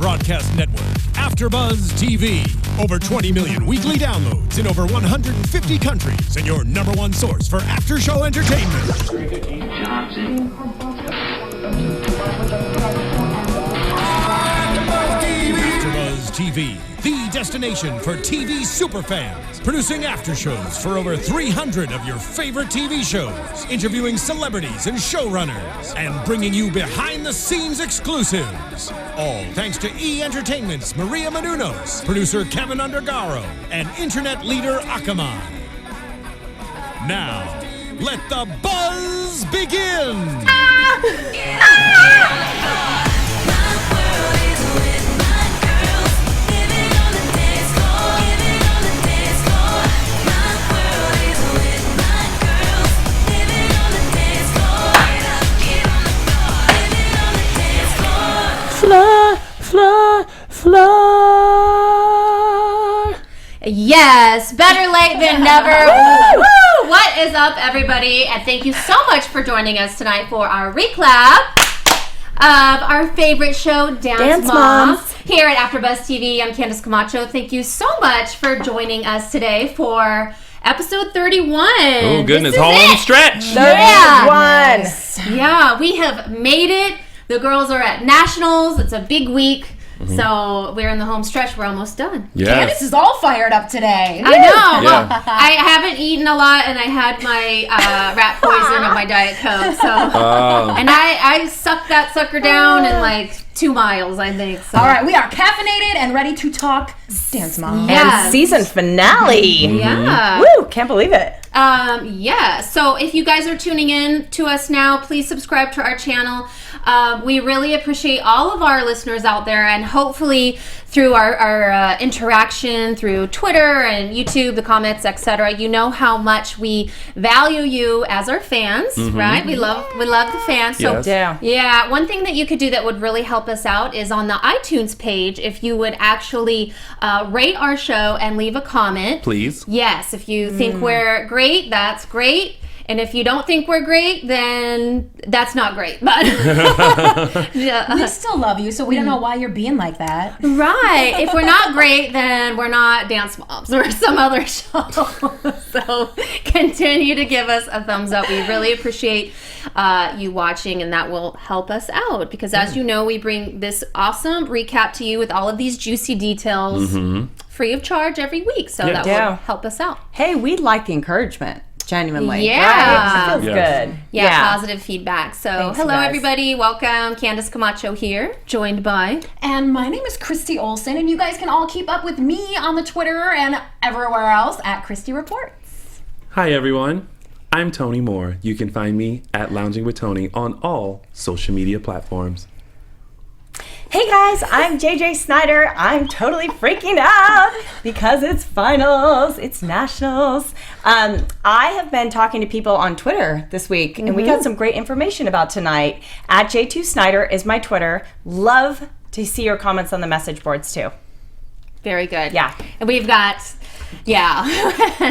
broadcast network, AFTERBUZZ TV. Over 20 million weekly downloads in over 150 countries, and your number one source for after-show entertainment. AFTERBUZZ TV, the destination for TV superfans. Producing aftershows for over 300 of your favorite TV shows. Interviewing celebrities and showrunners. And bringing you behind-the-scenes exclusives. All thanks to E! Entertainment's Maria Menounos, producer Kevin Undergaro, and internet leader Akamai. Now, let the buzz begin! Floor. Yes, better late than never. Woo! What is up, everybody? And thank you so much for joining us tonight for our recap of our favorite show, Dance Moms. Here at AFTERBUZZ TV, I'm Candice Camacho. Thank you so much for joining us today for episode 31. Oh, goodness. Home stretch. 31. Yeah, we have made it. The girls are at Nationals. It's a big week. Mm-hmm. So we're in the home stretch. We're almost done. Yes. Candice is all fired up today. I know. Well, I haven't eaten a lot, and I had my rat poison of my Diet Coke. So, and I sucked that sucker down in like 2 miles, I think. So. All right, we are caffeinated and ready to talk Dance Moms. And season finale. Mm-hmm. Yeah. Woo, can't believe it. Yeah, so if you guys are tuning in to us now, please subscribe to our channel. We really appreciate all of our listeners out there, and hopefully through our interaction through Twitter and YouTube, the comments, etc., you know how much we value you as our fans, right? We love the fans. So yeah, one thing that you could do that would really help us out is on the iTunes page, if you would actually rate our show and leave a comment. Please. Yes, if you think we're great, that's great. And if you don't think we're great, then that's not great. But we still love you, so we don't know why you're being like that. Right. If we're not great, then we're not Dance Moms or some other show. So continue to give us a thumbs up. We really appreciate you watching, and that will help us out. Because as you know, we bring this awesome recap to you with all of these juicy details free of charge every week. So that will help us out. Hey, we like the encouragement. Genuinely. Yeah. Right? It feels good. Yeah, positive feedback. So, thanks, hello, everybody. Welcome. Candice Camacho here, joined by... And my name is Christy Olson, and you guys can all keep up with me on the Twitter and everywhere else at Christy Reports. Hi, everyone. I'm Tony Moore. You can find me at Lounging with Tony on all social media platforms. Hey guys, I'm JJ Snyder. I'm totally freaking out because it's finals, it's nationals. I have been talking to people on Twitter this week, and we got some great information about tonight. At J2 Snyder is my Twitter. Love to see your comments on the message boards too. Very good. Yeah. And we've got,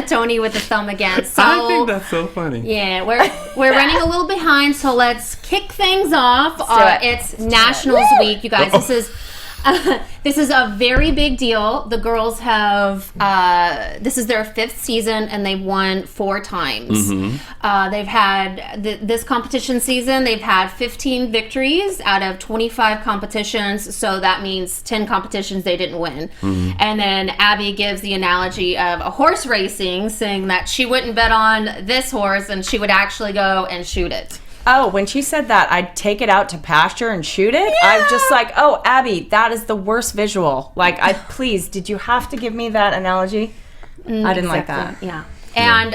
Tony with the thumb again. So I think that's so funny. Yeah, we're running a little behind, so let's kick things off. It's Nationals Week, you guys. This is a very big deal. The girls have this is their 5th season, and they've won 4 times. They've had this competition season. They've had 15 victories out of 25 competitions. So that means 10 competitions they didn't win. And then Abby gives the analogy of a horse racing, saying that she wouldn't bet on this horse, and she would actually go and shoot it. Oh, when she said that, I'd take it out to pasture and shoot it. Yeah. I'm just like, oh, Abby, that is the worst visual. Like, please, did you have to give me that analogy? I didn't like that. Yeah. And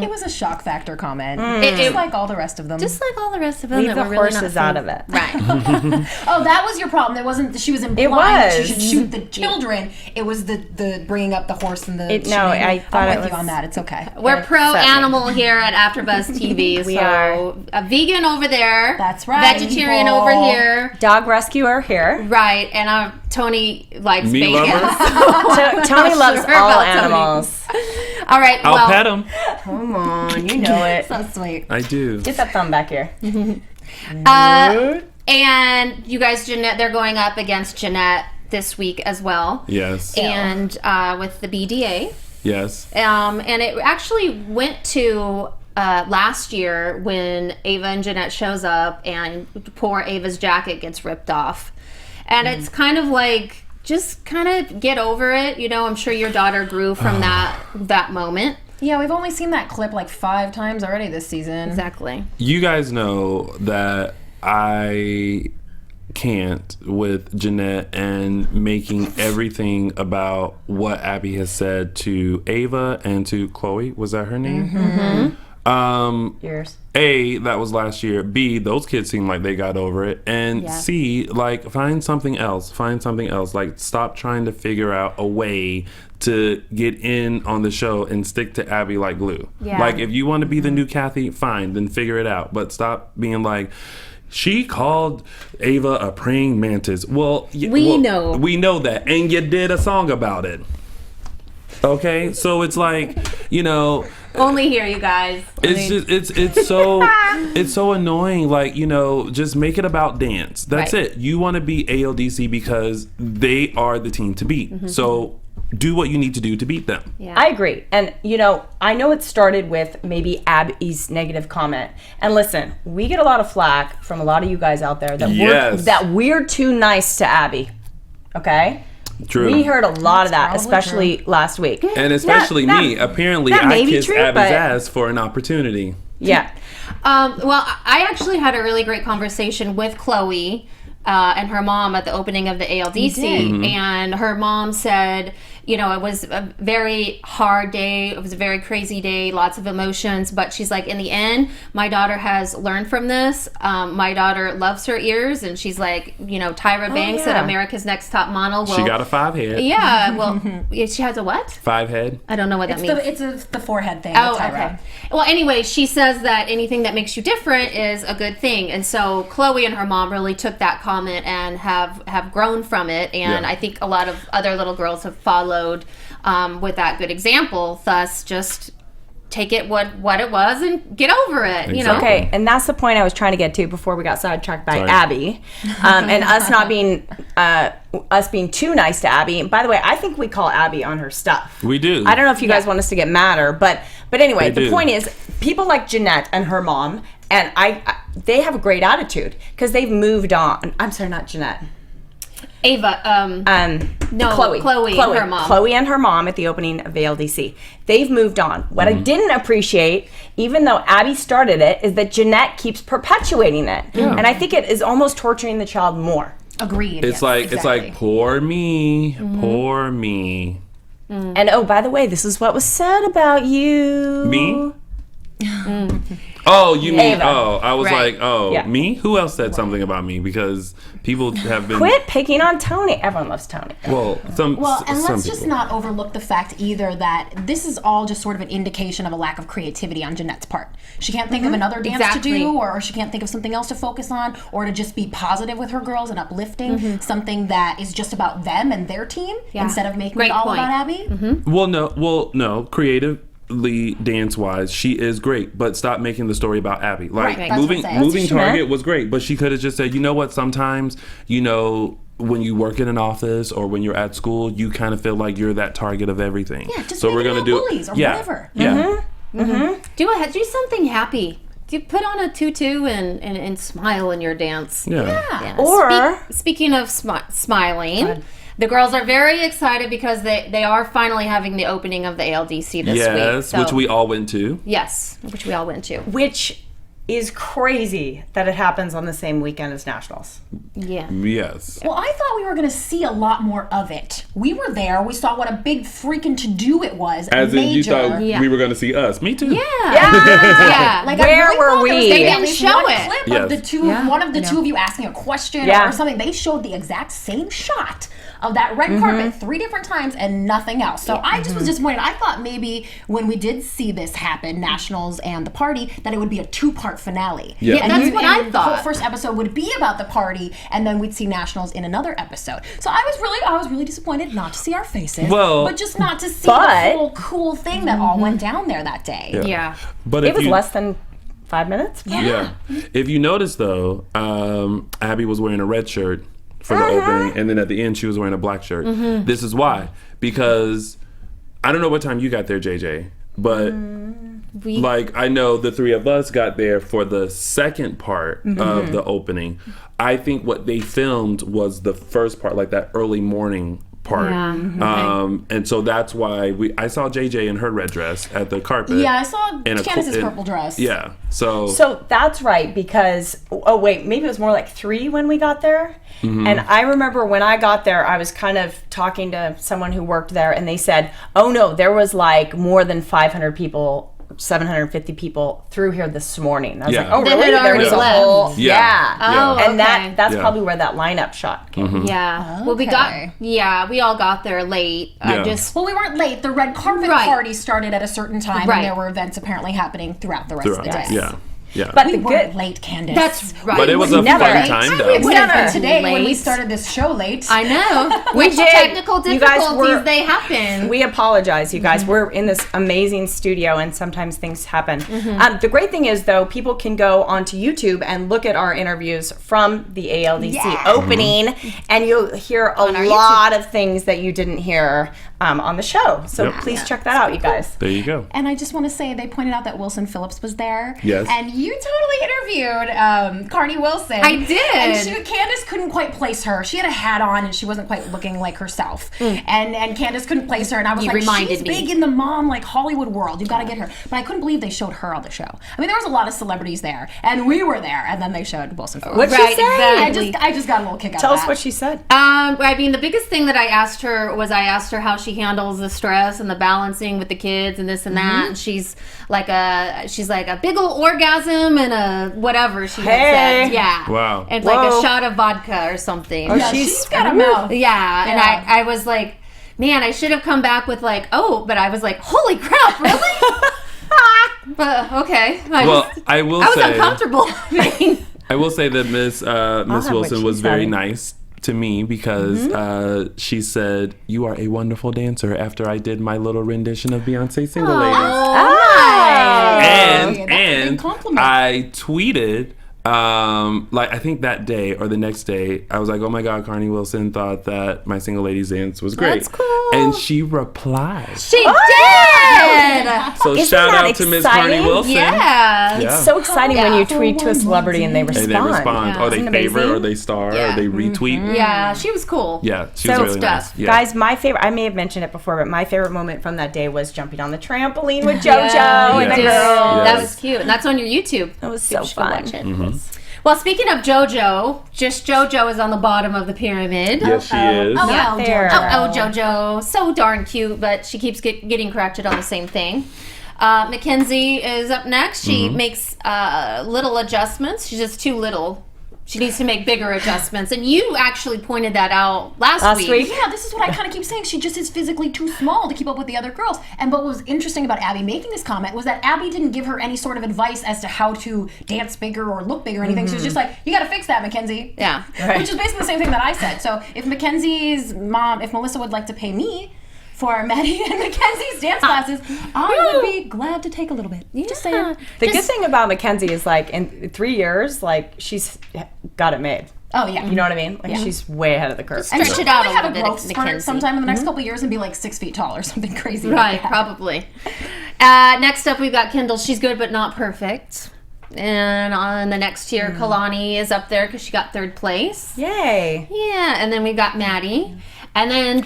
it was a shock factor comment. Just like all the rest of them. Just like all the rest of them. Leave the horses out of it. Right. Oh, that was your problem. It wasn't. She was implying that she should shoot the children. It was the bringing up the horse and the shooting. No, I thought I'm with you on that. It's okay. We're pro-animal here at AFTERBUZZ TV. We are. A vegan over there. That's right. Vegetarian over here. Dog rescuer here. Right. And Tony likes Meat bacon. Tony loves all animals. All right. I'll pet him. Come on, you know it. So sweet. I do. Get that thumb back here. And you guys, Jeanette, they're going up against Jeanette this week as well. Yes. And with the BDA. Yes. And it actually went to last year when Ava and Jeanette shows up and poor Ava's jacket gets ripped off. And it's kind of like, just kind of get over it. You know, I'm sure your daughter grew from that moment. Yeah, we've only seen that clip like 5 times already this season. Exactly. You guys know that I can't with Jeanette and making everything about what Abby has said to Ava and to Chloe. Was that her name? Mm-hmm. Yours. A, that was last year. B, those kids seem like they got over it. And C, like, find something else. Find something else. Like, stop trying to figure out a way to get in on the show and stick to Abby like glue. Yeah. Like, if you want to be the new Kathy, fine, then figure it out. But stop being like, she called Ava a praying mantis. Well, we know. We know that. And you did a song about it. Okay? So it's like, you know... Only here, you guys. It's so annoying. Like, you know, just make it about dance. That's it. You want to be ALDC because they are the team to beat. So do what you need to do to beat them. Yeah. I agree. And, you know, I know it started with maybe Abby's negative comment. And listen, we get a lot of flack from a lot of you guys out there that we're too nice to Abby. Okay? True. We heard a lot of that, especially last week. And especially me. Apparently, I kissed Abby's ass for an opportunity. Yeah. Well, I actually had a really great conversation with Chloe and her mom at the opening of the ALDC. And her mom said, you know, it was a very hard day. It was a very crazy day, lots of emotions. But she's like, in the end, my daughter has learned from this. My daughter loves her ears. And she's like, you know, Tyra Banks at America's Next Top Model. Well, she got a 5 head. Yeah, well, she has a what? 5 head. I don't know what that means. It's the forehead thing. Oh, with Tyra. okay. Well, anyway, she says that anything that makes you different is a good thing. And so Chloe and her mom really took that comment and have grown from it. And I think a lot of other little girls have followed with that good example. Thus, just take it what it was and get over it. You know. Okay, and that's the point I was trying to get to before we got sidetracked by Abby, and us not being us being too nice to Abby. And by the way, I think we call Abby on her stuff. We do. I don't know if you guys want us to get madder, but anyway, the point is, people like Jeanette and her mom, and they have a great attitude because they've moved on. I'm sorry, not Jeanette. Ava, no, Chloe and her mom. Chloe and her mom at the opening of ALDC. They've moved on. What I didn't appreciate, even though Abby started it, is that Jeanette keeps perpetuating it. And I think it is almost torturing the child more. Agreed. It's like, poor me, poor me. And oh, by the way, this is what was said about you. Me? Oh, you mean, Ava. I was like, Yeah. me? Who else said something about me? Because people have been... Quit picking on Tony. Everyone loves Tony. Well, some and some let's just people. not overlook the fact either that this is all just sort of an indication of a lack of creativity on Jeanette's part. She can't think of another dance to do, or she can't think of something else to focus on, or to just be positive with her girls and uplifting something that is just about them and their team instead of making it all about Abby. Well, no, creatively, dance-wise, she is great, but stop making the story about Abby. Like, Right, that's what I'm saying. moving That's what she Target was great, but she could have just said, you know what, sometimes, you know, when you work in an office or when you're at school, you kind of feel like you're that target of everything. Yeah, just so make we're it gonna about do bullies or whatever. Yeah. Do something happy. Do put on a tutu and smile in your dance. Yeah. Or speaking of smiling, the girls are very excited because they are finally having the opening of the ALDC this week. Yes, So, which we all went to. Yes, which we all went to. which is crazy that it happens on the same weekend as Nationals. Yeah. Yes. Well, I thought we were going to see a lot more of it. We were there. We saw what a big freaking to-do it was. As in, you thought Yeah. we were going to see us. Me too. Yeah. Like, Where I really were thought there was we? gonna be They at didn't least show one it. clip of the two, one of the two of you asking a question or something. They showed the exact same shot of that red carpet 3 different times and nothing else. So I just was disappointed. I thought maybe when we did see this happen, Nationals and the party, that it would be a 2-part finale. Yeah. Yeah, that's what I The thought. whole first episode would be about the party, and then we'd see Nationals in another episode. So I was really disappointed not to see our faces, but just not to see the whole cool thing that all went down there that day. Yeah. But It if was you, less than 5 minutes. Yeah. If you notice though, Abby was wearing a red shirt for the opening, and then at the end she was wearing a black shirt. This is why, because I don't know what time you got there, JJ, but like I know the three of us got there for the second part of the opening. I think what they filmed was the first part, like that early morning part. And so that's why I saw JJ in her red dress at the carpet. Yeah, I saw Candice's purple dress. Yeah. So that's right, because maybe it was more like 3 when we got there. And I remember when I got there, I was kind of talking to someone who worked there, and they said, oh no, there was like more than 500 people, 750 people through here this morning. I was like, oh really? There was a whole and that's probably where that lineup shot came. Well, we all got there late. Well, we weren't late. The red carpet party started at a certain time, and there were events apparently happening throughout the rest of the day. Yeah. But we weren't late, Candice. That's right. But it was a fun time, though. We would have been today when we started this show late. I know. We did. Technical difficulties, they happen. We apologize, you guys. We're in this amazing studio, and sometimes things happen. The great thing is, though, people can go onto YouTube and look at our interviews from the ALDC opening, and you'll hear a lot of things that you didn't hear on the show. So please check that out, you guys. There you go. And I just want to say, they pointed out that Wilson Phillips was there. Yes. And you totally interviewed Carney Wilson. I did. And Candice couldn't quite place her. She had a hat on and she wasn't quite looking like herself. And Candice couldn't place her. And I was she's big in the mom, like Hollywood world. You got to get her. But I couldn't believe they showed her on the show. I mean, there was a lot of celebrities there. And we were there. And then they showed Wilson Phillips. What'd she say? Exactly. I just got a little kick out of that. Tell us what she said. I mean, the biggest thing that I asked her how she handles the stress and the balancing with the kids and this and that. And she's like a big old orgasm and a whatever she had said. Yeah. Wow. And like a shot of vodka or something. Oh, she's got a mouth. Yeah. And I was like, man, I should have come back with like, but I was like, holy crap, really? But okay. I was uncomfortable. I will say that Miss Wilson was very nice to me because she said, "You are a wonderful dancer." After I did my little rendition of Beyonce's "Single Ladies," and I tweeted. I think that day or the next day, I was like, "Oh my God, Carney Wilson thought that my Single Ladies dance was great." That's cool. And she replied. She did. So shout out to Miss Carney Wilson. Yeah. It's so exciting when you tweet to a celebrity and they respond. Yeah. Or they favorite, or they star, or they retweet. Yeah, she was cool. Yeah, she was really nice. Yeah. Guys, my favorite, I may have mentioned it before, but my favorite moment from that day was jumping on the trampoline with JoJo and the girls. That was cute. And that's on your YouTube. That was so fun. Watch it. Well, speaking of JoJo, JoJo is on the bottom of the pyramid. Yes, she is. JoJo. So darn cute, but she keeps getting corrected on the same thing. Mackenzie is up next. She makes little adjustments. She's just too little. She needs to make bigger adjustments. And you actually pointed that out last week. Yeah, this is what I kind of keep saying. She just is physically too small to keep up with the other girls. And what was interesting about Abby making this comment was that Abby didn't give her any sort of advice as to how to dance bigger or look bigger or anything. She was just like, you got to fix that, Mackenzie. Yeah. Right. Which is basically the same thing that I said. So if Mackenzie's mom, if Melissa would like to pay me for Maddie and Mackenzie's dance classes, I would be glad to take a little bit. Just saying. The good thing about Mackenzie is, like, in 3 years, like, she's got it made. Oh, yeah. You know what I mean? Like, she's way ahead of the curve. And stretch it out a little have a growth bit, spurt sometime in the next couple of years and be like 6 feet tall or something crazy. Right, probably. Next up, we've got Kendall. She's good but not perfect. And on the next tier, Kalani is up there because she got 3rd place. Yay. Yeah, and then we've got Maddie. And then Nia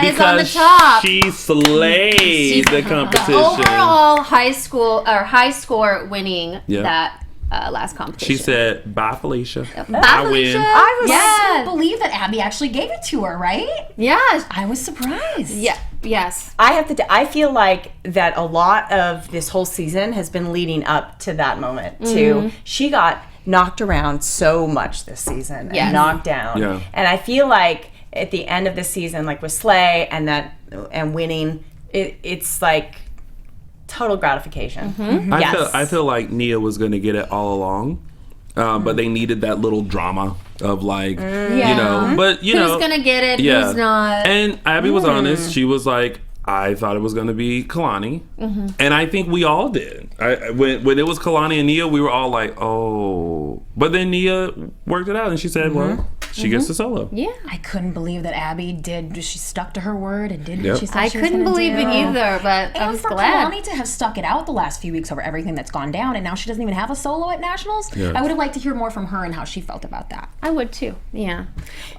is on the top. She slayed the competition. Overall high score winning that last competition. She said, "Bye, Felicia. Bye, I Felicia. win." I was so believe that Abby actually gave it to her, right? Yeah. I was surprised. Yeah. Yes. I feel like that a lot of this whole season has been leading up to that moment too. She got knocked around so much this season and knocked down. Yeah. And I feel like at the end of the season, like with Slay and winning, it's like total gratification. I feel like Nia was going to get it all along. But they needed that little drama of like, you know, but you know, who's gonna get it, who's not. And Abby was honest. She was like, I thought it was going to be Kalani, and I think we all did. When it was Kalani and Nia, we were all like, "Oh!" But then Nia worked it out, and she said, "Well, she gets the solo." Yeah, I couldn't believe that Abby did. She stuck to her word and did what she said I she was couldn't gonna believe do. it either, but I And was for glad. Kalani to have stuck it out the last few weeks over everything that's gone down, and now she doesn't even have a solo at Nationals, I would have liked to hear more from her and how she felt about that. I would too. Yeah.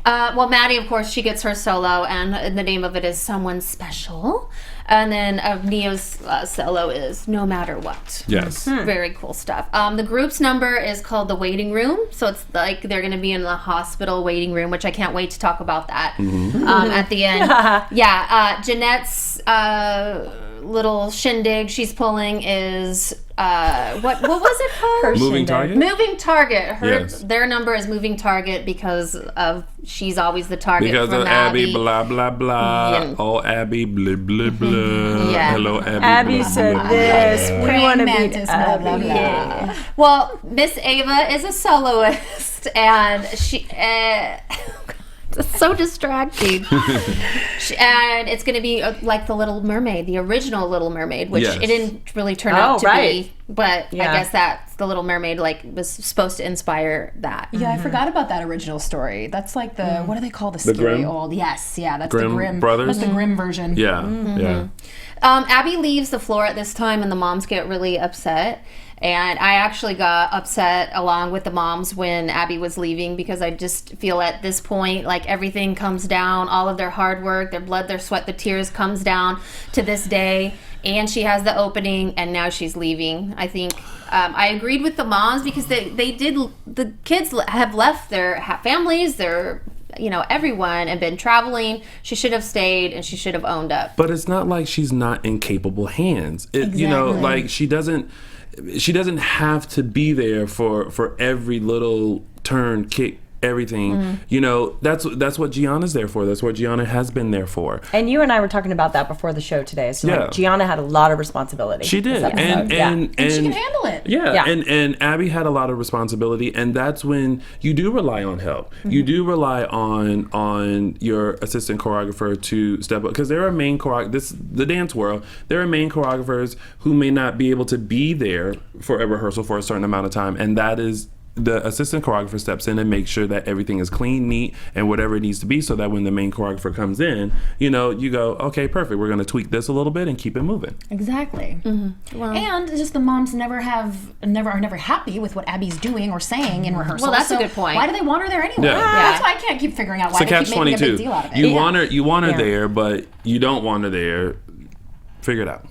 Well, Maddie, of course, she gets her solo, and the name of it is "Someone Special." And then Nia's solo is "No Matter What." Yes. Very cool stuff. The group's number is called the waiting room. So it's like they're going to be in the hospital waiting room, which I can't wait to talk about that at the end. Jeanette's little shindig she's pulling is what was it called? Moving target. Moving target. Yes. Their number is moving target because of she's always the target Because from of Abby, blah blah blah. Yeah. Oh, Abby, blah blah blah. Yeah. Hello, Abby. Abby blah, said blah, this. blah. We want to be Mantis, blah, blah, Abby. blah. Yeah. Well, Miss Ava is a soloist, and she. It's so distracting. And it's going to be like the Little Mermaid, the original Little Mermaid, which Yes. it didn't really turn out to right. be. But Yeah. I guess that's the Little Mermaid, like, was supposed to inspire that. Yeah, I forgot about that original story. That's like the what do they call the scary Grimm? old? Yes, yeah, that's Grimm the Grimm brothers? That's the Grimm version. Yeah, yeah. Abby leaves the floor at this time, and the moms get really upset. And I actually got upset along with the moms when Abby was leaving, because I just feel at this point like everything comes down, all of their hard work, their blood, their sweat, the tears comes down to this day. And she has the opening, and now she's leaving. I think I agreed with the moms, because the kids have left their families, their everyone, and been traveling. She should have stayed, and she should have owned up. But it's not like she's not in capable hands. Like she doesn't have to be there for every little turn, kick, everything. That's what Gianna's there for. That's what Gianna has been there for. And you and I were talking about that before the show today. So like, Gianna had a lot of responsibility. She did. this episode. And she can handle it. Yeah. And Abby had a lot of responsibility, and that's when you do rely on help. You do rely on your assistant choreographer to step up, because there are main the dance world, there are main choreographers who may not be able to be there for a rehearsal for a certain amount of time, and that is the assistant choreographer steps in and makes sure that everything is clean, neat, and whatever it needs to be, so that when the main choreographer comes in, you go, okay, perfect, we're going to tweak this a little bit and keep it moving. Exactly. Well, And just the moms are never happy with what Abby's doing or saying in rehearsal. Well, that's a So good point. Why do they want her there anyway? Yeah. That's why I can't keep figuring out why So they keep catch making a 22. big deal out of it. You want her there, but you don't want her there. Figure it out.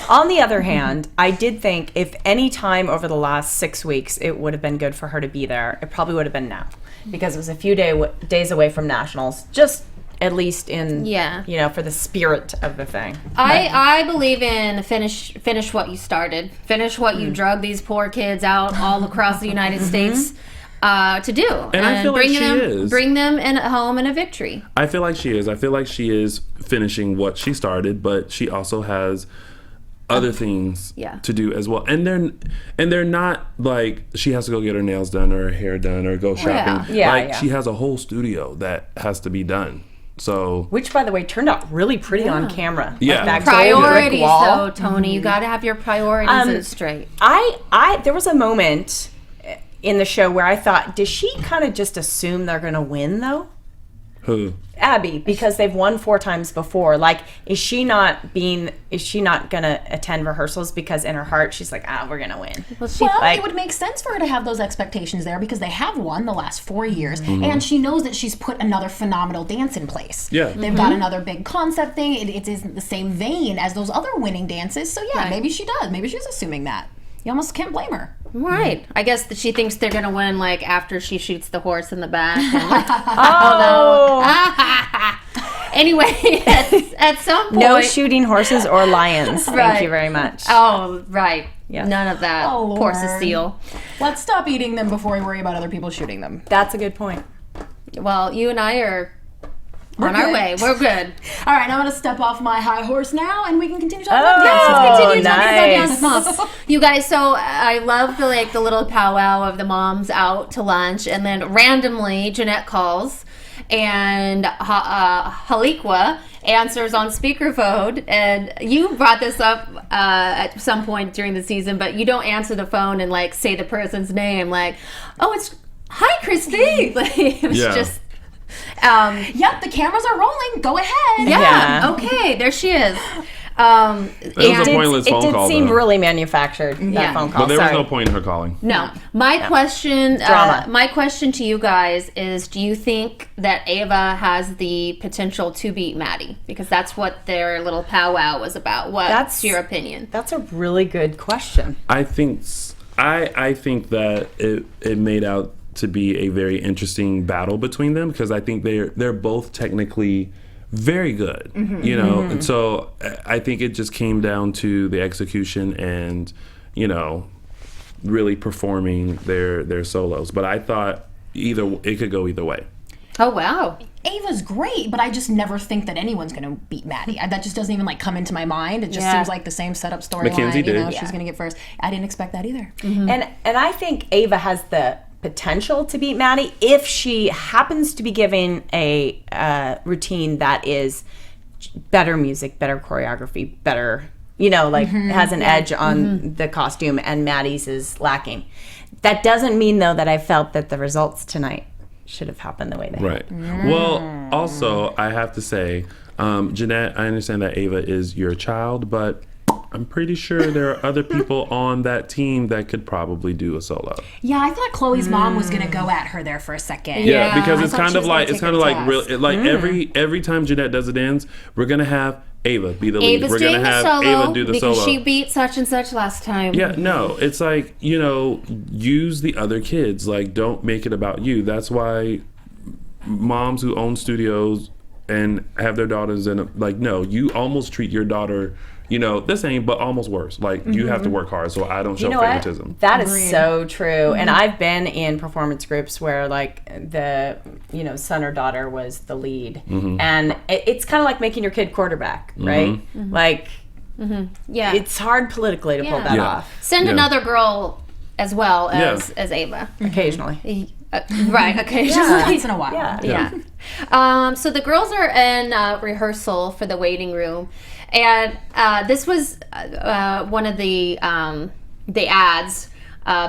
On the other hand, I did think if any time over the last 6 weeks it would have been good for her to be there, it probably would have been now, because it was a few days away from Nationals, just at least in for the spirit of the thing. I believe in finish what you started, finish what you drug these poor kids out all across the United States to do, and I feel like she is. Bring them home in a victory. I feel like she is. I feel like she is finishing what she started, but she also has other things to do as well. And they're not like she has to go get her nails done or her hair done or go shopping. She has a whole studio that has has to be done. So, which, by the way, turned out really pretty on camera. Yeah. Like that Priorities, brick wall. though, Tony. You got to have your priorities straight. There was a moment in the show where I thought, does she kind of just assume they're going to win, though? who? Abby, because they've won 4 times before. Like, is she not gonna attend rehearsals because in her heart she's like, we're gonna win? Well, it would make sense for her to have those expectations there because they have won the last 4 years, and she knows that she's put another phenomenal dance in place. Yeah, they've got another big concept thing. It isn't the same vein as those other winning dances. So yeah, maybe she does. Maybe she's assuming that. You almost can't blame her. Right. I guess that she thinks they're going to win, like, after she shoots the horse in the back. Anyway, at some point... No shooting horses or lions. Thank you very much. Oh, right. Yeah. None of that. Oh, Poor Lord. Cecile. Let's stop eating them before we worry about other people shooting them. That's a good point. Well, you and I are on our way. We're good. All right, I'm going to step off my high horse now, and we can continue talking Oh, about dance. Let's continue talking about nice. Dance Moms. You guys, so I love the little powwow of the moms out to lunch, and then randomly Jeanette calls, and Halikwa answers on speakerphone, and you brought this up at some point during the season, but you don't answer the phone and like say the person's name, like, oh, it's hi Christy. Like, it was just yep, the cameras are rolling, go ahead. Okay, there she is. It was a pointless phone call. It did seem really manufactured, that phone call. But there was no point in her calling. No. My question to you guys is, do you think that Ava has the potential to beat Maddie? Because that's what their little powwow was about. What's your opinion? That's a really good question. I think that it made out to be a very interesting battle between them, because I think they're both technically very good, you know, and so I think it just came down to the execution and, you know, really performing their solos. But I thought it could go either way. Oh wow. Ava's great, but I just never think that anyone's going to beat Maddie. That just doesn't even like come into my mind. It just seems like the same setup storyline. Mackenzie did. You know, she's going to get first. I didn't expect that either. And I think Ava has the potential to beat Maddie if she happens to be giving a routine that is better music, better choreography, better, you know, like has an edge on the costume, and Maddie's is lacking. That doesn't mean though that I felt that the results tonight should have happened the way they Right. Well, also I have to say, Jeanette, I understand that Ava is your child, but I'm pretty sure there are other people on that team that could probably do a solo. Yeah, I thought Chloe's mom was going to go at her there for a second. Yeah, because it's kind of like every time Jeanette does a dance, we're gonna have Ava be the lead. We're gonna have Ava do the because solo. She beat such and such last time. Yeah, no, it's like, you know, use the other kids. Like, don't make it about you. That's why moms who own studios and have their daughters in like, no, you almost treat your daughter, you know, the same, but almost worse. Like, you have to work hard, so I don't show favoritism. That is so true. And I've been in performance groups where, like, the, you know, son or daughter was the lead. And it's kind of like making your kid quarterback, right? Like, it's hard politically to pull that off. Send another girl as well as Ava. Occasionally. Right, occasionally. Once in a while. Yeah. So the girls are in rehearsal for the waiting room. And this was one of the ads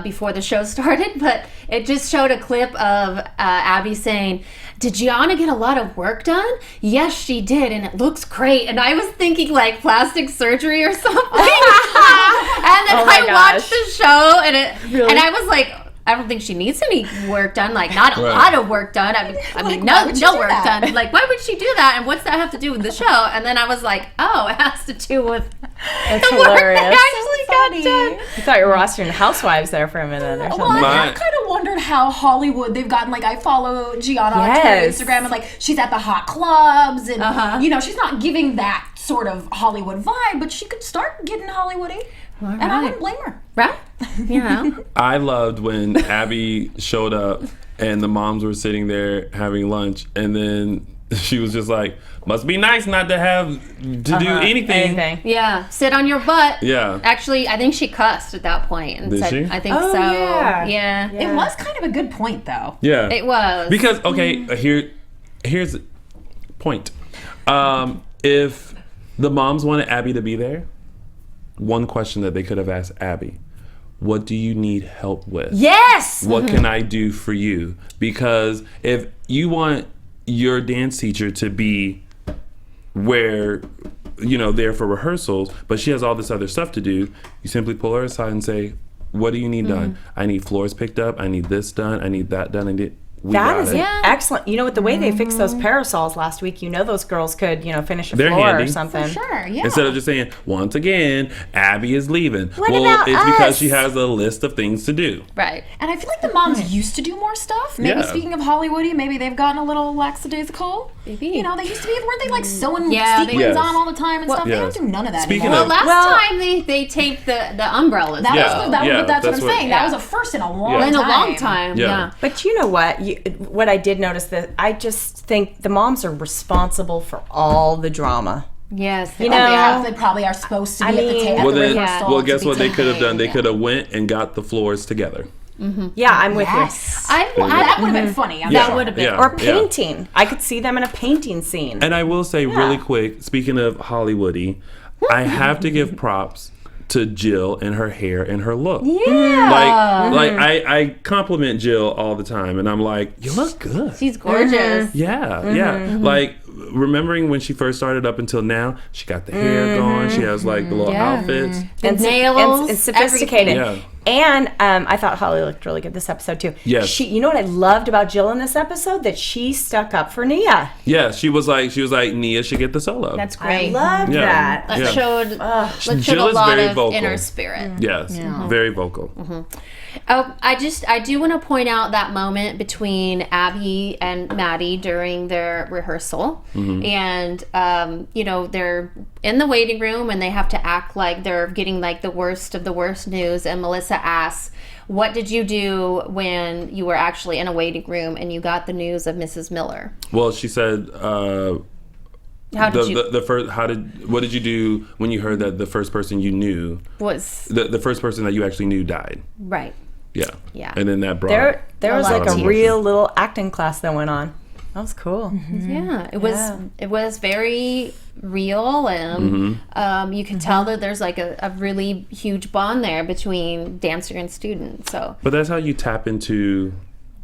before the show started, but it just showed a clip of Abby saying, "Did Gianna get a lot of work done?" "Yes, she did, and it looks great." And I was thinking like plastic surgery or something. And then I watched the show, and and I was like, I don't think she needs any work done. Like, not a lot of work done. I mean, no work done. Like, why would she do that? And what's that have to do with the show? And then I was like, oh, it has to do with That's the hilarious. work that actually got done. I thought you were watching Housewives there for a minute or something. Well, I kind of wondered how Hollywood, they've gotten, like, I follow Gianna on Twitter, Instagram, and, like, she's at the hot clubs, and, you know, she's not giving that sort of Hollywood vibe, but she could start getting Hollywoody. And I wouldn't blame her. Right? You know? I loved when Abby showed up and the moms were sitting there having lunch, and then she was just like, must be nice not to have to do anything. Yeah. Sit on your butt. Yeah. Actually, I think she cussed at that point and Did said, she? I think so. Yeah. It was kind of a good point, though. Yeah. It was. Because, okay, here's the point. If the moms wanted Abby to be there, one question that they could have asked Abby: what do you need help with? Yes! What can I do for you? Because if you want your dance teacher to be where, you know, there for rehearsals, but she has all this other stuff to do, you simply pull her aside and say, what do you need done? I need floors picked up. I need this done. I need that done. That is excellent. You know, with the way they fixed those parasols last week, you know those girls could, you know, finish a They're floor handy. or something. For sure, yeah. Instead of just saying, once again, Abby is leaving. What about it's us? because she has a list of things to do. Right. And I feel like the moms used to do more stuff. Maybe speaking of Hollywoody, maybe they've gotten a little lackadaisical. Maybe. You know, they used to be, weren't they like sewing Yeah, sequins on all the time and stuff? They yes. don't do none of that Speaking anymore. of- Last time they taped the umbrellas. That's what I'm that's saying. That was a first in a long time. Yeah. But you know what? What I did notice, that I just think the moms are responsible for all the drama. Yes. You know, they probably are supposed to be at the Well, rehearsal. guess to be what they could have done? They taping. could have went and got the floors together. Yeah, I'm with you. That would have been funny. That would have been. Or painting. I could see them in a painting scene. And I will say really quick, speaking of Hollywoody, I have to give props to Jill and her hair and her look. Yeah. Like I compliment Jill all the time, and I'm like, you look good. She's gorgeous. Yeah. Like, remembering when she first started up until now, she got the hair going. She has like the little outfits. And nails. And sophisticated. Yeah. And I thought Holly looked really good this episode too. Yes. You know what I loved about Jill in this episode? That she stuck up for Nia. Yeah, she was like Nia should get the solo. That's great. I loved that. That showed Jill a is lot very of vocal. inner spirit. Yes, very vocal. Oh, I do want to point out that moment between Abby and Maddie during their rehearsal, and they're in the waiting room and they have to act like they're getting like the worst of the worst news. And Melissa asks, "What did you do when you were actually in a waiting room and you got the news of Mrs. Miller?" Well, she said, what did you do when you heard that the first person you knew was the first person that you actually knew died? right? Yeah. And then that brought There was like a emotion. real little acting class that went on. That was cool. Yeah, it was very real, and you can tell that there's like a really huge bond there between dancer and student. So, But that's how you tap into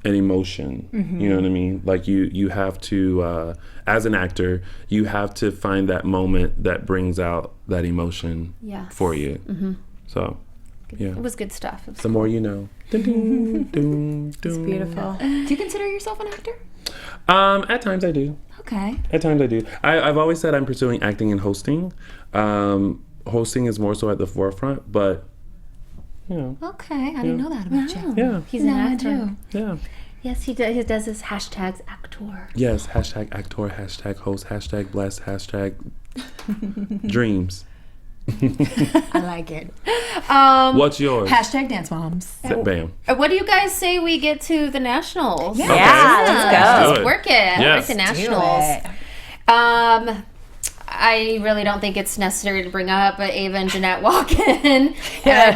an emotion. You know what I mean? Like you have to, as an actor, you have to find that moment that brings out that emotion for you. So, yeah. it was good stuff. It was The more you know. It's It's beautiful. Do you consider yourself an actor? At times I do. Okay. At times I do. I've always said I'm pursuing acting and hosting. Hosting is more so at the forefront, but Okay, I didn't know that about you. yeah, He's an actor. I do. yeah. Yes, he does his hashtags actor. Yes, hashtag actor, hashtag host, hashtag blessed, hashtag dreams. I like it. What's yours? Hashtag Dance Moms. Bam. What do you guys say we get to the nationals? Yeah, Okay. let's go. Do it. Work it. Yes. Work the nationals. I really don't think it's necessary to bring up, but Ava and Jeanette walk in.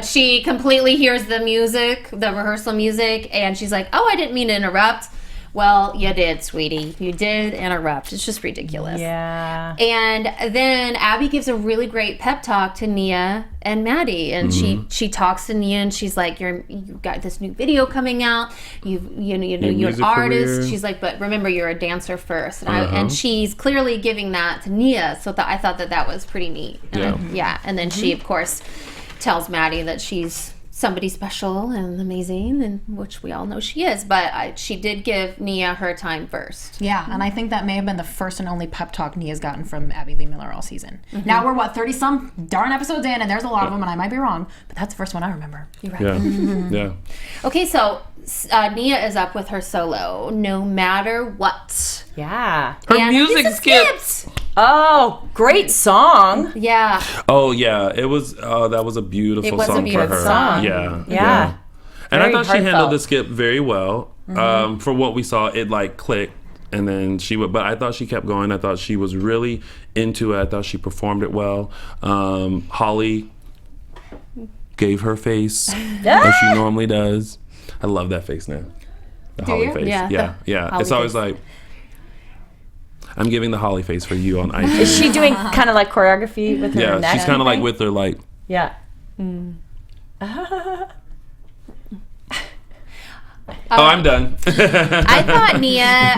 She completely hears the music, the rehearsal music, and she's like, "Oh, I didn't mean to interrupt." Well, you did, sweetie. You did interrupt. It's just ridiculous. Yeah. And then Abby gives a really great pep talk to Nia and Maddie, and she talks to Nia, and she's like, "You've got this new video coming out. You're an music artist." career. She's like, "But remember, you're a dancer first." And she's clearly giving that to Nia, so I thought that was pretty neat. And and then she, of course, tells Maddie that she's somebody special and amazing, and which we all know she is, but she did give Nia her time first. Yeah, and I think that may have been the first and only pep talk Nia's gotten from Abby Lee Miller all season. Now we're 30-some darn episodes in, and there's a lot of them, and I might be wrong, but that's the first one I remember. You're right. Yeah. Okay, so Nia is up with her solo, No Matter What. Yeah. Her And music it's a skips. Oh, great song. Yeah. Oh yeah, it was. That was a beautiful was a song beautiful for her. song. Yeah. And Very I thought she handled heartfelt. the skip very well. For what we saw, it like clicked, and then she would. But I thought she kept going. I thought she was really into it. I thought she performed it well. Holly gave her face as she normally does. I love that face now. The Holly you? face. Yeah, Yeah. Holly It's always face. like, I'm giving the Holly face for you on iTunes. Is she doing kind of like choreography with her Yeah, neck? she's kind of like with her like. Yeah. Oh, I'm done. I thought Nia,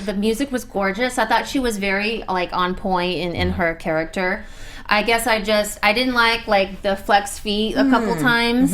the music was gorgeous. I thought she was very like on point in her character. I guess I didn't like the flex feet a couple times.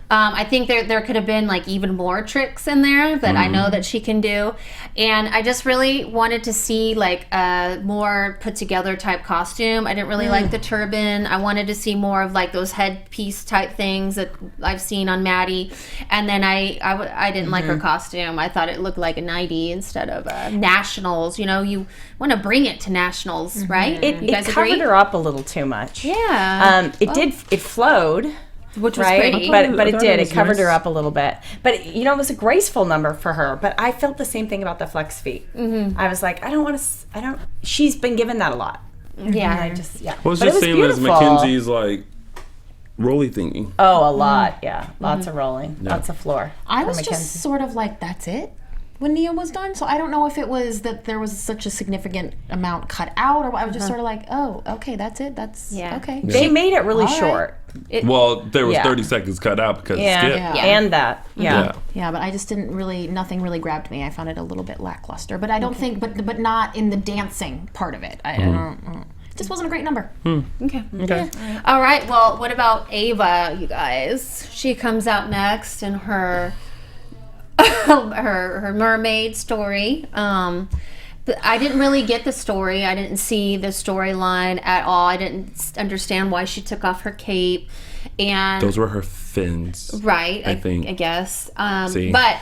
I think there could have been like even more tricks in there that I know that she can do, and I just really wanted to see like a more put together type costume. I didn't really like the turban. I wanted to see more of like those headpiece type things that I've seen on Maddie, and then I didn't like her costume. I thought it looked like a 90 instead of a nationals. You know, you want to bring it to nationals, right? You It guys covered agree? her up a little too much. Yeah. It flowed. Which was Right, pretty. but I it thought did. it was It covered nice. her up a little bit. But it was a graceful number for her. But I felt the same thing about the flex feet. I was like, I don't want to. She's been given that a lot. Yeah. And I just Well, it's But it just was same as beautiful. Mackenzie's like rolly thingy. Oh, a lot. Yeah, lots of rolling, lots of floor. I was just sort of like, that's it when Nia was done. So I don't know if it was that there was such a significant amount cut out, or I was just sort of like, oh, okay, that's it. That's okay. They made it really short. Well, there was 30 seconds cut out because of Skip. And that. Yeah, but I just didn't really, nothing really grabbed me. I found it a little bit lackluster, but I don't think, but not in the dancing part of it. I don't. It just wasn't a great number. Okay. Yeah. All right. Well, what about Ava, you guys? She comes out next in her her mermaid story. I didn't really get the story. I didn't see the storyline at all. I didn't understand why she took off her cape. And those were her fins. Right. I think. I guess. But,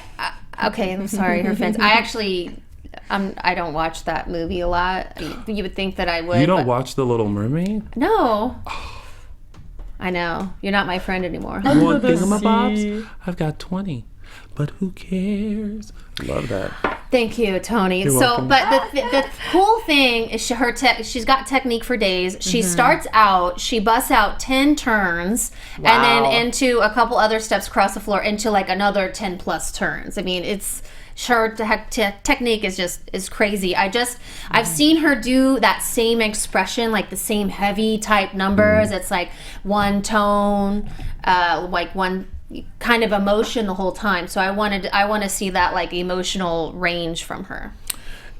okay, I'm sorry, her fins. I actually... I don't watch that movie a lot. You would think that I would. You don't watch The Little Mermaid? No. I know. You're not my friend anymore. You want thingamabobs? I've got 20. But who cares? Love that. Thank you, Tony. You're welcome. But the cool thing is she's got technique for days. She starts out, she busts out 10 turns, and then into a couple other steps across the floor into like another 10 plus turns. I mean, it's... Her technique is crazy. I've seen her do that same expression, like the same heavy type numbers. It's like one tone, like one kind of emotion the whole time. So I want to see that like emotional range from her.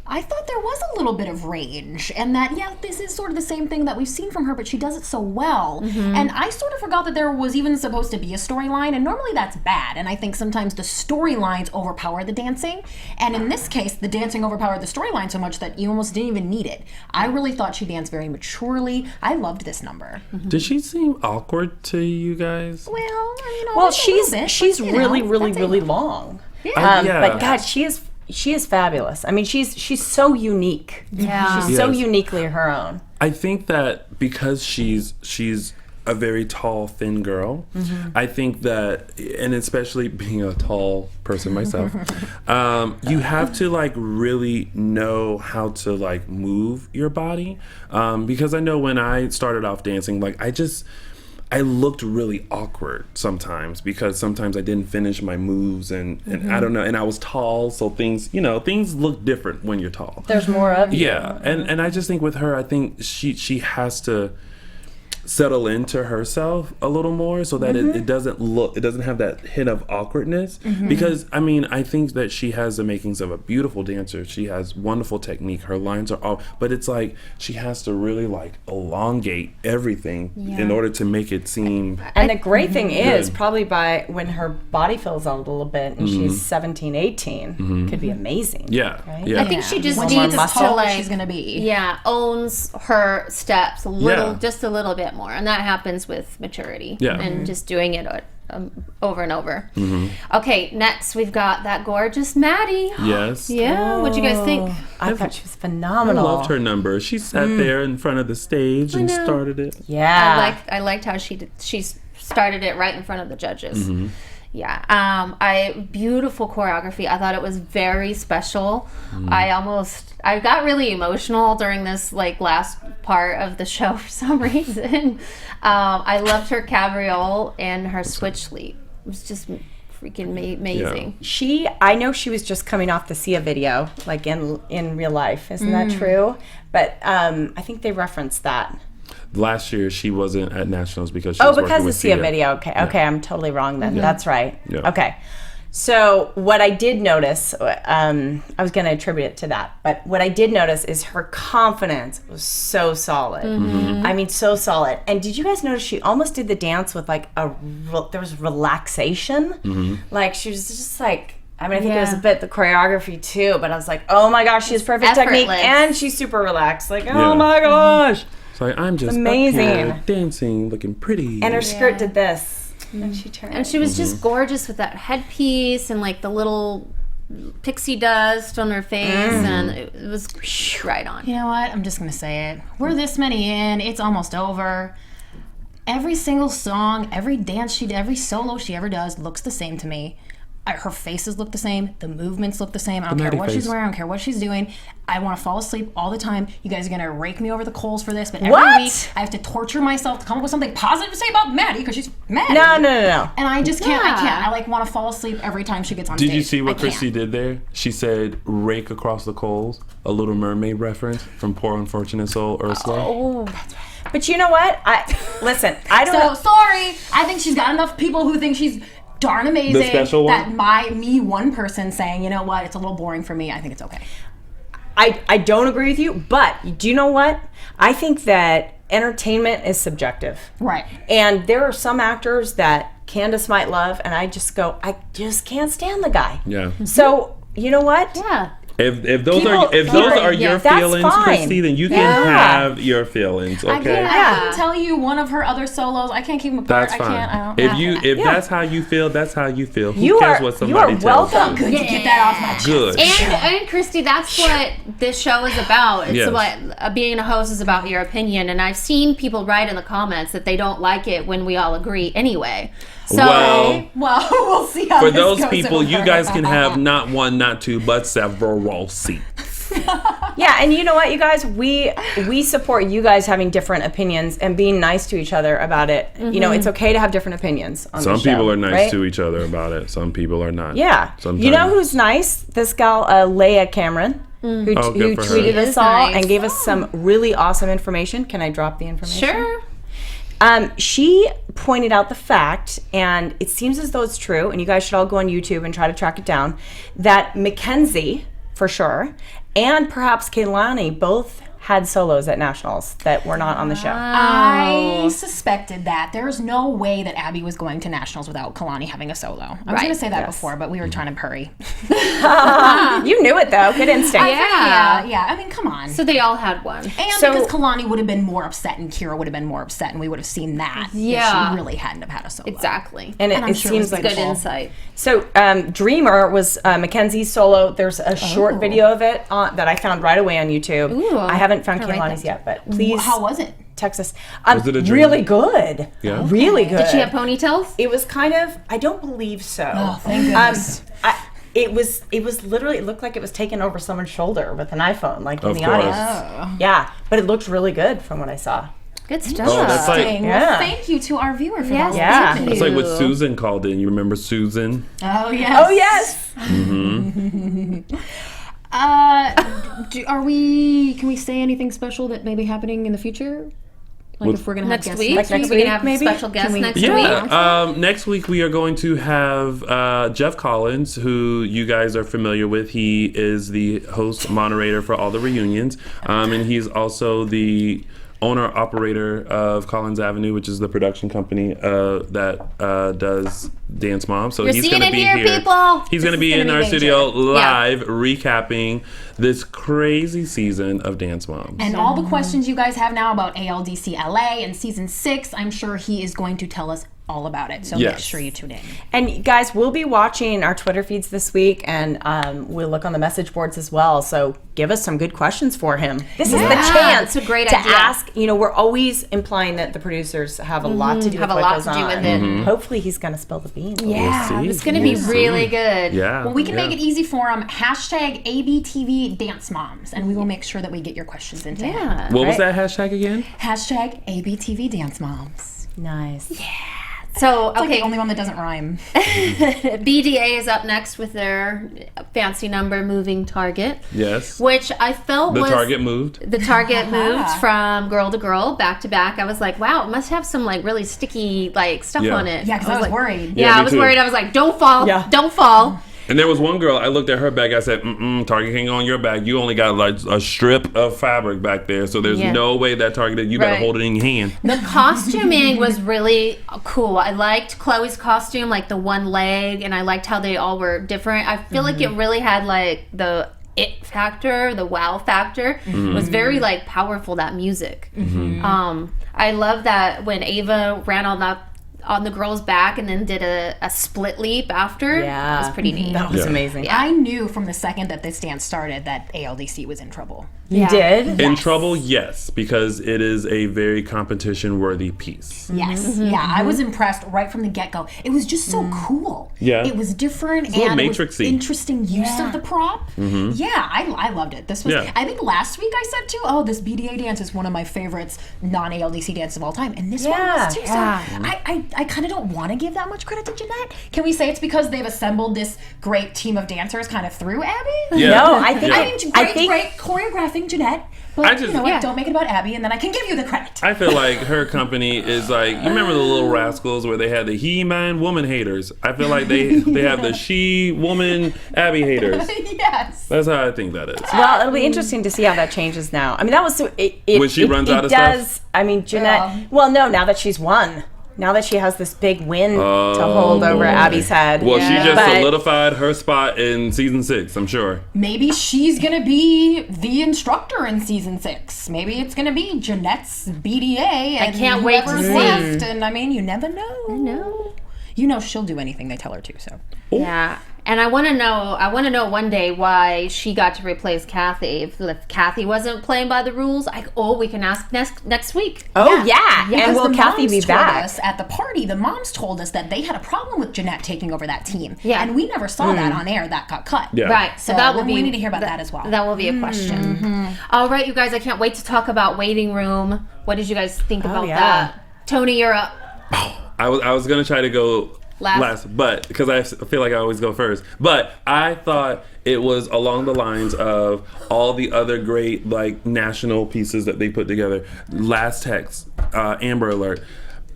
I thought there was a little bit of range, and that, this is sort of the same thing that we've seen from her, but she does it so well. And I sort of forgot that there was even supposed to be a storyline, and normally that's bad, and I think sometimes the storylines overpower the dancing, and in this case, the dancing overpowered the storyline so much that you almost didn't even need it. I really thought she danced very maturely. I loved this number. Did she seem awkward to you guys? Well, I mean, she's really long. But God, she is fabulous. I mean, she's so unique. Yeah. She's so uniquely her own. I think that because she's a very tall, thin girl, I think that, and especially being a tall person myself, you have to like really know how to like move your body. Because I know when I started off dancing, like I looked really awkward sometimes because sometimes I didn't finish my moves and I don't know, and I was tall, so things look different when you're tall. There's more of you. Yeah, and I just think with her, I think she has to settle into herself a little more so that it doesn't have that hint of awkwardness, because I mean, I think that she has the makings of a beautiful dancer. She has wonderful technique. Her lines are all, but it's like she has to really like elongate everything in order to make it seem. And the great thing is probably by when her body fills out a little bit and she's 17, 18, could be amazing. Yeah. Right? Yeah. I think she just When needs she's to tall, like she's gonna be. Yeah, owns her steps a little, just a little bit more, and that happens with maturity. Yeah. And just doing it over and over. Okay, next we've got that gorgeous Maddie. Yes. Yeah. What'd you guys think? I thought she was I phenomenal. loved her number. She sat there in front of the stage and started it. Yeah. I liked how she started it right in front of the judges. Yeah. Beautiful choreography. I thought it was very special. I got really emotional during this like last part of the show for some reason. I loved her cabriole and her switch leap. It was just freaking amazing. Yeah. I know she was just coming off the Sia video, like in real life. Isn't that true? But I think they referenced that. Last year she wasn't at Nationals because she was because working of with Sia Sia. video. Okay, I'm totally wrong then. That's right. Yeah. Okay. So what I did notice, I was going to attribute it to that, but what I did notice is her confidence was so solid. I mean, so solid. And did you guys notice she almost did the dance with like there was relaxation? Like she was just like, I mean, I think it was a bit the choreography too, but I was like, oh my gosh, she has perfect technique and she's super relaxed. Like, oh my gosh. So I'm just amazing. up here dancing, looking pretty. And her skirt did this. And she turned. And she was just gorgeous with that headpiece and like the little pixie dust on her face, and it was right on. You know what? I'm just gonna say it. We're this many in. It's almost over. Every single song, every dance every solo she ever does looks the same to me. Her faces look the same. The movements look the same. I don't care what she's wearing. I don't care what she's doing. I want to fall asleep all the time. You guys are going to rake me over the coals for this, but every week I have to torture myself to come up with something positive to say about Maddie because she's Maddie. No. And I just can't. I can't. I like want to fall asleep every time she gets on stage. Did you see what Christy did there? She said, "Rake across the coals," a Little Mermaid reference from Poor Unfortunate Soul Ursula. Oh, that's right. But you know what? I don't. So sorry. I think she's got enough people who think she's darn amazing. The special one? That one person saying, you know what, it's a little boring for me. I think it's okay. I don't agree with you, but do you know what? I think that entertainment is subjective. Right. And there are some actors that Candice might love, and I just can't stand the guy. Yeah. So, you know what? Yeah. If those are your feelings, Christy, then you can have your feelings. Okay. I can tell you one of her other solos. I can't keep them apart. That's fine. I can't. If that's how you feel, that's how you feel. You cares what somebody tells you? Good to get that off my chest. Good. And Christy, that's what this show is about. It's what being a host is about, your opinion. And I've seen people write in the comments that they don't like it when we all agree anyway. So, well, we'll see how for this those goes people, over. you guys can have not one, not two, but several seats. Yeah, and you know what, you guys, we support you guys having different opinions and being nice to each other about it. Mm-hmm. You know, it's okay to have different opinions on Some the show, people are nice right? to each other about it. Some people are not. Yeah. Sometimes. You know who's nice? This gal, Leia Cameron, who tweeted us all and gave us some really awesome information. Can I drop the information? Sure. She pointed out the fact, and it seems as though it's true, and you guys should all go on YouTube and try to track it down, that Mackenzie, for sure, and perhaps Kehlani both had solos at Nationals that were not on the show. I suspected that. There's no way that Abby was going to Nationals without Kehlani having a solo. I was going to say that before, but we were trying to hurry. You knew it, though. Good instinct. Yeah. I mean, come on. So they all had one. And because Kehlani would have been more upset and Kira would have been more upset, and we would have seen that if she really hadn't have had a solo. Exactly. And it sure seems like good insight. So Dreamer was Mackenzie's solo. There's a short video of it that I found right away on YouTube. Ooh, I haven't found Kehlani's yet, but please. How was it? Texas. Was it a dream? Really good. Yeah. Really good. Did she have ponytails? It was kind of, I don't believe so. Oh, thank goodness. It was literally, it looked like it was taken over someone's shoulder with an iPhone, like in Of the course. audience. Yeah, but it looked really good from what I saw. Good stuff. Oh, that's like Well, thank you to our viewer for that. Yeah. Thank that's like what you. Susan called in. You remember Susan? Oh, yes. Oh, yes. Can we say anything special that may be happening in the future? Like if we're going to have Next guests week? Like next We're going to week, have maybe? special guests next week. Yeah. Next week we are going to have Jeff Collins, who you guys are familiar with. He is the host moderator for all the reunions, and he's also the owner-operator of Collins Avenue, which is the production company that does Dance Moms. So he's going to be here. People. He's going to be in our studio live, recapping this crazy season of Dance Moms. And all the questions you guys have now about ALDC LA and season 6, I'm sure he is going to tell us all about it. So make sure you tune in. And guys, we'll be watching our Twitter feeds this week, and we'll look on the message boards as well. So give us some good questions for him. This is the chance it's a great to idea. ask. You know, we're always implying that the producers have a lot to do with what goes on. Hopefully he's going to spill the beans. Yeah, We'll see. it's going to be really good. Yeah. Well, we can make it easy for him. #ABTV Dance Moms, and we will make sure that we get your questions into him. Yeah. What was that hashtag again? #ABTV Dance Moms. Nice. So, It's like okay, the only one that doesn't rhyme. BDA is up next with their fancy number, Moving Target. Yes. Which I felt The was... target moved. The target moved from girl to girl, back to back. I was like, wow, it must have some like really sticky like stuff on it. Yeah, because I was worried. Yeah, me I was too. worried. I was like, don't fall. Yeah. Don't fall. And there was one girl, I looked at her bag, I said, Target can't go on your bag. You only got like a strip of fabric back there, so there's no way that Target, you better hold it in your hand. The costuming was really cool. I liked Chloe's costume, like the one leg, and I liked how they all were different. I feel like it really had like the it factor, the wow factor. It was very like powerful, that music. I love that when Ava ran on the girl's back and then did a split leap after. Yeah. It was pretty neat. That was amazing. I knew from the second that this dance started that ALDC was in trouble. You did? In Trouble, yes, because it is a very competition-worthy piece. Yes, I was impressed right from the get-go. It was just so cool. Yeah. It was different It's a little and it was Matrix-y. interesting use of the prop. Yeah, I loved it. This was, I think last week I said too, this BDA dance is one of my favorites non-ALDC dances of all time. And this one was too. So I kind of don't want to give that much credit to Jeanette. Can we say it's because they've assembled this great team of dancers kind of through Abby? Yeah. No, I think... I mean, great choreographing Jeanette, but you know what? Don't make it about Abby, and then I can give you the credit. I feel like her company is like, you remember the Little Rascals where they had the he-man woman haters? I feel like they have the she-woman Abby haters. Yes. That's how I think that is. Well, it'll be interesting to see how that changes now. I mean, that was so... When she runs out of stuff? I mean, Jeanette... Well, no, now that she's won. Now that she has this big win to hold over Abby's head. Well, she just solidified her spot in season 6, I'm sure. Maybe she's going to be the instructor in season 6. Maybe it's going to be Jeanette's BDA. And I can't wait to see. Left. And I mean, you never know. I know. You know she'll do anything they tell her to, so. Yeah. And I want to know one day why she got to replace Kathy. If Kathy wasn't playing by the rules, we can ask next week. Oh, yeah. And will Kathy be back? At the party, the moms told us that they had a problem with Jeanette taking over that team. Yeah. And we never saw that on air. That got cut. Yeah. Right. So we need to hear about that as well. That will be a question. All right, you guys, I can't wait to talk about waiting room. What did you guys think about that? Tony, you're up. I was going to try to go last, but because I feel like I always go first. But I thought it was along the lines of all the other great like national pieces that they put together. Last Text, Amber Alert.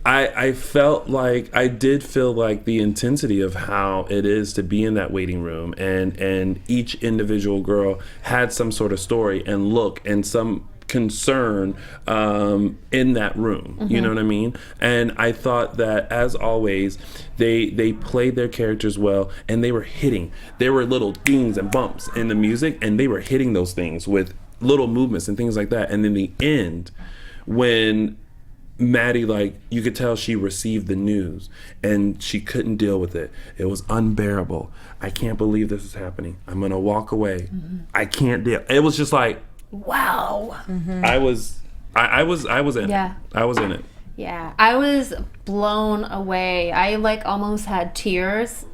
I did feel like the intensity of how it is to be in that waiting room, and each individual girl had some sort of story and look and some concern in that room. You know what I mean? And I thought that, as always, they played their characters well, and they were hitting. There were little dings and bumps in the music, and they were hitting those things with little movements and things like that. And in the end, when Maddie, like, you could tell she received the news and she couldn't deal with it. It was unbearable. I can't believe this is happening. I'm gonna walk away. I can't deal. It was just like, wow. I was in it. I was in it. Yeah, I was blown away. I like almost had tears.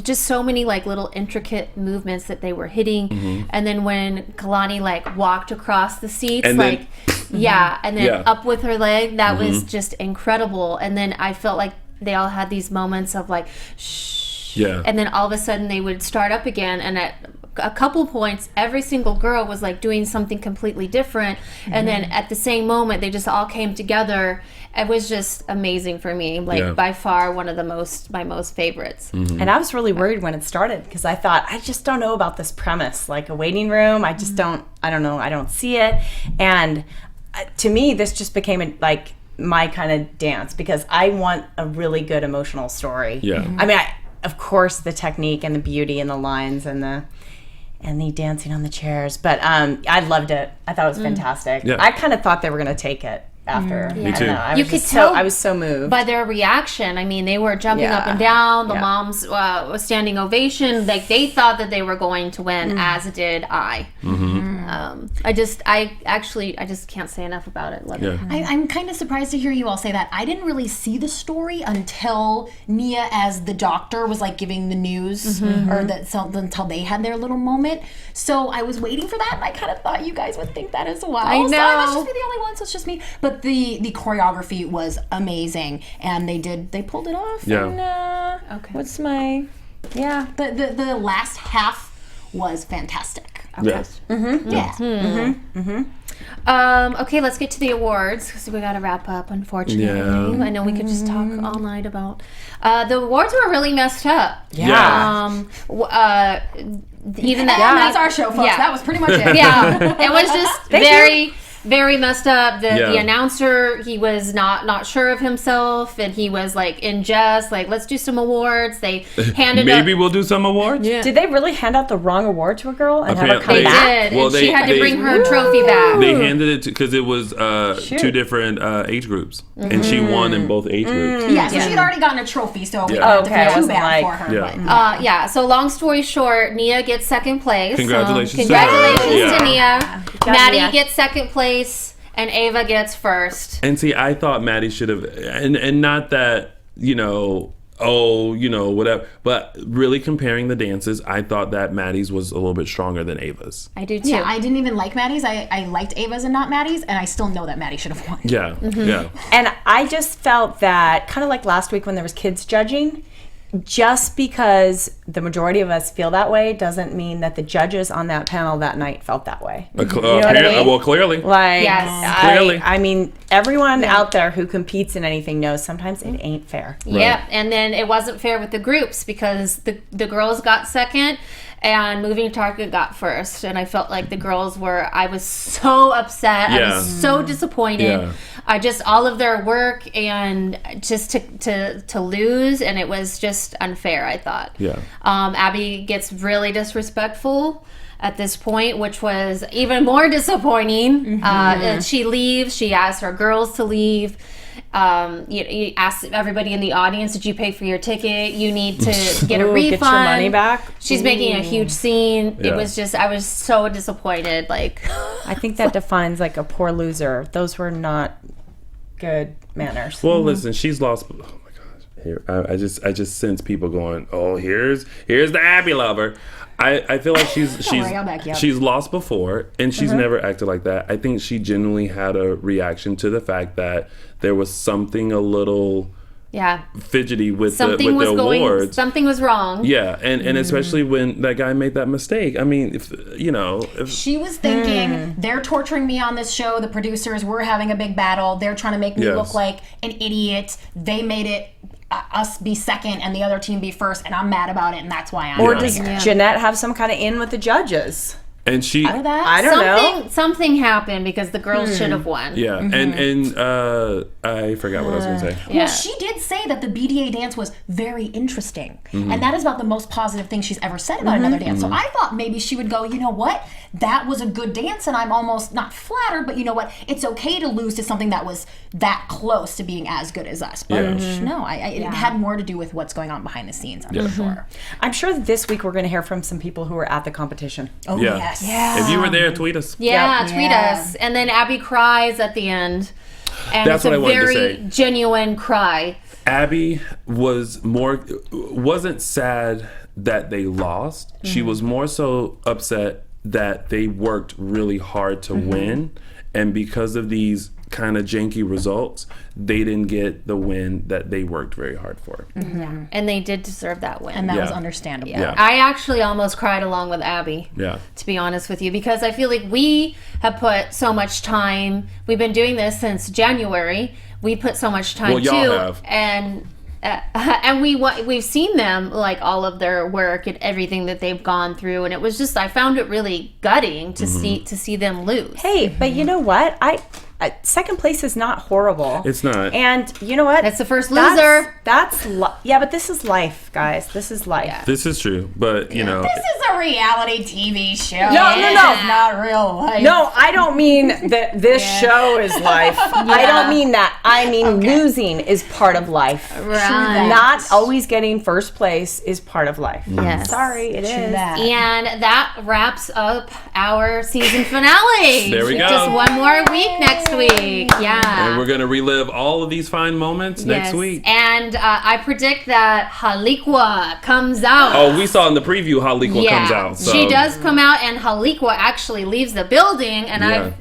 Just so many like little intricate movements that they were hitting. And then when Kalani like walked across the seats, and like then up with her leg, that was just incredible. And then I felt like they all had these moments of like shh. Yeah. And then all of a sudden they would start up again, and at a couple points every single girl was like doing something completely different, and then at the same moment they just all came together. It was just amazing for me, like by far one of my most favorites. And I was really worried when it started, because I thought, I just don't know about this premise, like a waiting room. I just don't know, I don't see it. And to me, this just became like my kind of dance, because I want a really good emotional story. I mean, of course the technique and the beauty and the lines and the dancing on the chairs, but I loved it. I thought it was fantastic. I kind of thought they were going to take it after. Me too. You could tell I was so moved by their reaction. I mean, they were jumping up and down. The moms was standing ovation. Like, they thought that they were going to win, as did I. I just can't say enough about it. Love it. I'm kind of surprised to hear you all say that. I didn't really see the story until Nia, as the doctor, was like giving the news, until they had their little moment. So I was waiting for that, and I kind of thought you guys would think that as well. I know. So I must just be the only one, so it's just me. But the choreography was amazing, and they pulled it off. Yeah. And, what's my the last half was fantastic. Yes. Okay, let's get to the awards, because we got to wrap up, unfortunately. I know we could just talk all night about the awards were really messed up. Even that's our show, folks. That was pretty much it. It was just very messed up. The announcer, he was not sure of himself, and he was like in jest, like, let's do some awards. They handed maybe we'll do some awards. Yeah. Did they really hand out the wrong award to a girl and have her come they back? did. Well, she had to bring her trophy back. They handed it because it was 2 different age groups, and she won in both age groups. Yeah, so she had already gotten a trophy, so we didn't feel too bad for her. So long story short, Nia gets second place. Congratulations to Nia. Maddie gets second place, and Ava gets first. And see, I thought Maddie should have, and not that, whatever. But really comparing the dances, I thought that Maddie's was a little bit stronger than Ava's. I do too. Yeah, I didn't even like Maddie's. I liked Ava's and not Maddie's, and I still know that Maddie should have won. Yeah, yeah. And I just felt that, kind of like last week when there was kids judging, just because the majority of us feel that way doesn't mean that the judges on that panel that night felt that way. You know what I mean? Well, clearly. Like, yes. Clearly. I mean, everyone out there who competes in anything knows sometimes it ain't fair. Right. Yep, and then it wasn't fair with the groups because the girls got second and Moving Target got first. And I felt like the girls I was so upset. I was so disappointed. Yeah. All of their work and just to lose, and it was just unfair, I thought. Yeah. Abby gets really disrespectful at this point, which was even more disappointing. She leaves. She asks her girls to leave. You ask everybody in the audience, did you pay for your ticket? You need to get a refund. Get your money back. She's making a huge scene. Yeah. It was just, I was so disappointed. Like, I think that defines like a poor loser. Those were not good manners. Well, listen, she's lost. Oh my gosh, here I just sense people going, oh, here's the Abby lover. I feel like she's lost before, and she's never acted like that. I think she genuinely had a reaction to the fact that there was something a little fidgety with the awards. Something was wrong. Yeah, and especially when that guy made that mistake. I mean, if she was thinking, they're torturing me on this show. The producers, we're having a big battle. They're trying to make me look like an idiot. They made it us be second and the other team be first, and I'm mad about it, and that's why I'm Or does Jeanette have some kind of in with the judges? And she, I don't know. Something happened because the girls should have won. Yeah, and I forgot what I was going to say. Well, she did say that the BDA dance was very interesting, and that is about the most positive thing she's ever said about another dance. So I thought maybe she would go, you know what, that was a good dance, and I'm almost not flattered, but you know what, it's okay to lose to something that was that close to being as good as us. But no, it had more to do with what's going on behind the scenes, I'm sure. I'm sure that this week we're going to hear from some people who were at the competition. Oh, yes. Yeah. If you were there, tweet us. Yeah, tweet us. And then Abby cries at the end. And that's it's what I a wanted to very say. Genuine cry. Abby wasn't sad that they lost. She was more so upset that they worked really hard to win. And because of these kind of janky results, they didn't get the win that they worked very hard for. And they did deserve that win. And that was understandable. Yeah. I actually almost cried along with Abby, to be honest with you, because I feel like we have put so much time. We've been doing this since January. We put so much time well, y'all have. And we've seen them, like, all of their work and everything that they've gone through, and it was just, I found it really gutting to see them lose. Hey, but you know what? Second place is not horrible. It's not. And you know what? That's the first loser. But this is life, guys. This is life. Yeah. This is true, but you know. This is a reality TV show. No. It's not real life. No, I don't mean that this show is life. I don't mean that. I mean losing is part of life. Right. Not always getting first place is part of life. Yes. Sorry, it is. That. And that wraps up our season finale. There we go. Just one more week next week. Yeah. And we're going to relive all of these fine moments next week. And I predict that Halikwa comes out. Oh, we saw in the preview Halikwa comes out. So. She does come out, and Halikwa actually leaves the building, and I've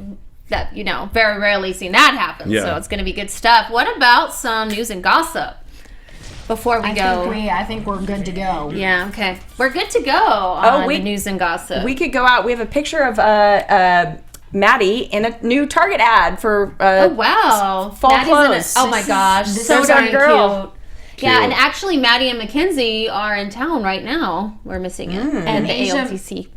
very rarely seen that happen. So it's going to be good stuff. What about some news and gossip before we go? I think we're good to go. Yeah, okay. We're good to go on the news and gossip. We could go out. We have a picture of Maddie in a new Target ad for fall Maddie's clothes. Oh my gosh, so darn cute. Yeah, and actually Maddie and Mackenzie are in town right now. We're missing it. And the ALTC.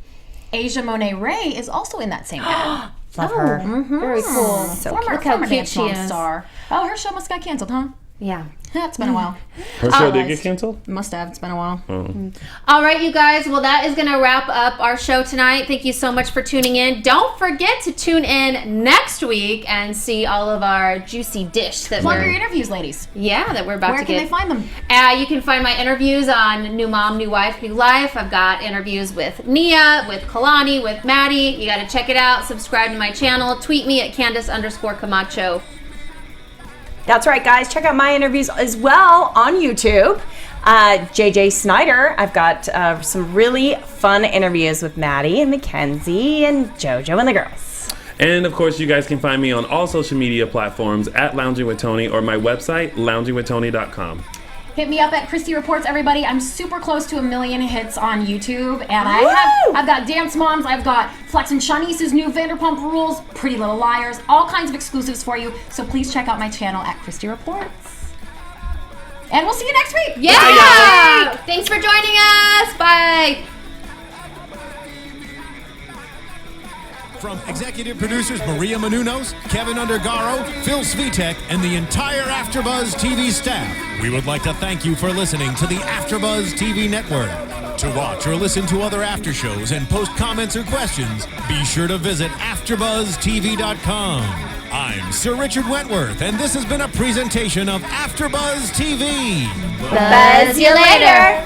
Asia Monet Ray is also in that same ad. Love her. Very cool. So Former, Look how former cute Dance she Mom is. star. Oh, her show must have got canceled, huh? Yeah. It's been a while. Her show did get canceled? Must have. It's been a while. All right, you guys. Well, that is going to wrap up our show tonight. Thank you so much for tuning in. Don't forget to tune in next week and see all of our juicy dish that Plug your we're interviews, ladies. that we're about Where to can get. they find them? You can find my interviews on New Mom, New Wife, New Life. I've got interviews with Nia, with Kalani, with Maddie. You got to check it out. Subscribe to my channel. Tweet me at Candice_Camacho. That's right, guys. Check out my interviews as well on YouTube. JJ Snyder. I've got some really fun interviews with Maddie and Mackenzie and JoJo and the girls. And of course, you guys can find me on all social media platforms at Lounging with Tony or my website, loungingwithtony.com. Hit me up at Christy Reports, everybody. I'm super close to 1 million hits on YouTube, and I've got Dance Moms, I've got Flex and Shanice's new Vanderpump Rules, Pretty Little Liars, all kinds of exclusives for you. So please check out my channel at Christy Reports. And we'll see you next week. Yeah! Thanks for joining us. Bye. From executive producers Maria Menounos, Kevin Undergaro, Phil Svitek, and the entire AfterBuzz TV staff, we would like to thank you for listening to the AfterBuzz TV network. To watch or listen to other after shows and post comments or questions, be sure to visit AfterBuzzTV.com. I'm Sir Richard Wentworth, and this has been a presentation of AfterBuzz TV. Buzz you later.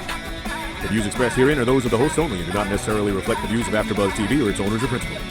The views expressed herein are those of the hosts only and do not necessarily reflect the views of AfterBuzz TV or its owners or principals.